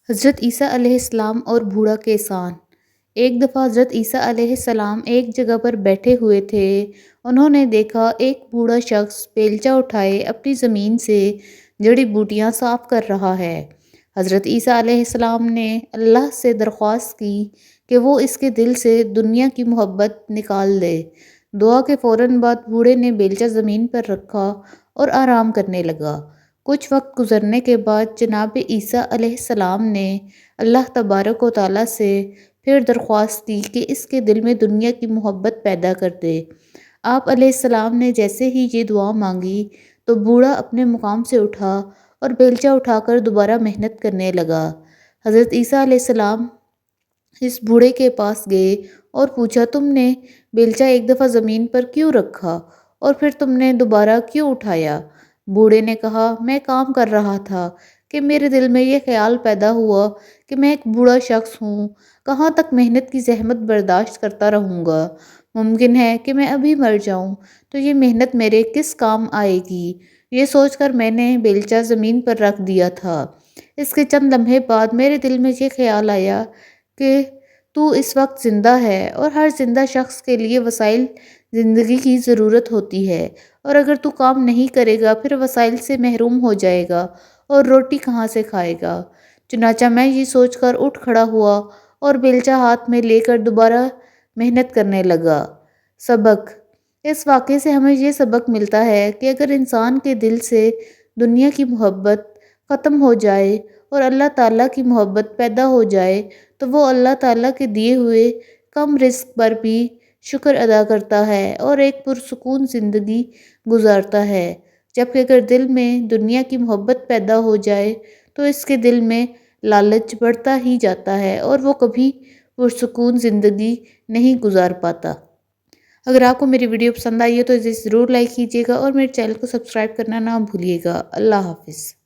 حضرت عیسیٰ علیہ السلام اور بوڑھا کے احسان۔ ایک دفعہ حضرت عیسیٰ علیہ السلام ایک جگہ پر بیٹھے ہوئے تھے۔ انہوں نے دیکھا ایک بوڑھا شخص بیلچہ اٹھائے اپنی زمین سے جڑی بوٹیاں صاف کر رہا ہے۔ حضرت عیسیٰ علیہ السلام نے اللہ سے درخواست کی کہ وہ اس کے دل سے دنیا کی محبت نکال دے۔ دعا کے فوراً بعد بوڑھے نے بیلچہ زمین پر رکھا اور آرام کرنے لگا۔ کچھ وقت گزرنے کے بعد جناب عیسیٰ علیہ السلام نے اللہ تبارک و تعالیٰ سے پھر درخواست کی کہ اس کے دل میں دنیا کی محبت پیدا کر دے۔ آپ علیہ السلام نے جیسے ہی یہ دعا مانگی تو بوڑھا اپنے مقام سے اٹھا اور بیلچہ اٹھا کر دوبارہ محنت کرنے لگا۔ حضرت عیسیٰ علیہ السلام اس بوڑھے کے پاس گئے اور پوچھا، تم نے بیلچہ ایک دفعہ زمین پر کیوں رکھا اور پھر تم نے دوبارہ کیوں اٹھایا؟ بوڑھے نے کہا، میں کام کر رہا تھا کہ میرے دل میں یہ خیال پیدا ہوا کہ میں ایک بوڑھا شخص ہوں، کہاں تک محنت کی زحمت برداشت کرتا رہوں گا؟ ممکن ہے کہ میں ابھی مر جاؤں تو یہ محنت میرے کس کام آئے گی؟ یہ سوچ کر میں نے بیلچہ زمین پر رکھ دیا تھا۔ اس کے چند لمحے بعد میرے دل میں یہ خیال آیا کہ تو اس وقت زندہ ہے اور ہر زندہ شخص کے لیے وسائل زندگی کی ضرورت ہوتی ہے، اور اگر تو کام نہیں کرے گا پھر وسائل سے محروم ہو جائے گا اور روٹی کہاں سے کھائے گا؟ چنانچہ میں یہ سوچ کر اٹھ کھڑا ہوا اور بیلچہ ہاتھ میں لے کر دوبارہ محنت کرنے لگا۔ سبق: اس واقعے سے ہمیں یہ سبق ملتا ہے کہ اگر انسان کے دل سے دنیا کی محبت ختم ہو جائے اور اللہ تعالیٰ کی محبت پیدا ہو جائے تو وہ اللہ تعالیٰ کے دیے ہوئے کم رزق پر بھی شکر ادا کرتا ہے اور ایک پرسکون زندگی گزارتا ہے، جبکہ اگر دل میں دنیا کی محبت پیدا ہو جائے تو اس کے دل میں لالچ بڑھتا ہی جاتا ہے اور وہ کبھی پرسکون زندگی نہیں گزار پاتا۔ اگر آپ کو میری ویڈیو پسند آئی ہے تو اسے ضرور لائک کیجیے گا اور میرے چینل کو سبسکرائب کرنا نہ بھولیے گا۔ اللہ حافظ۔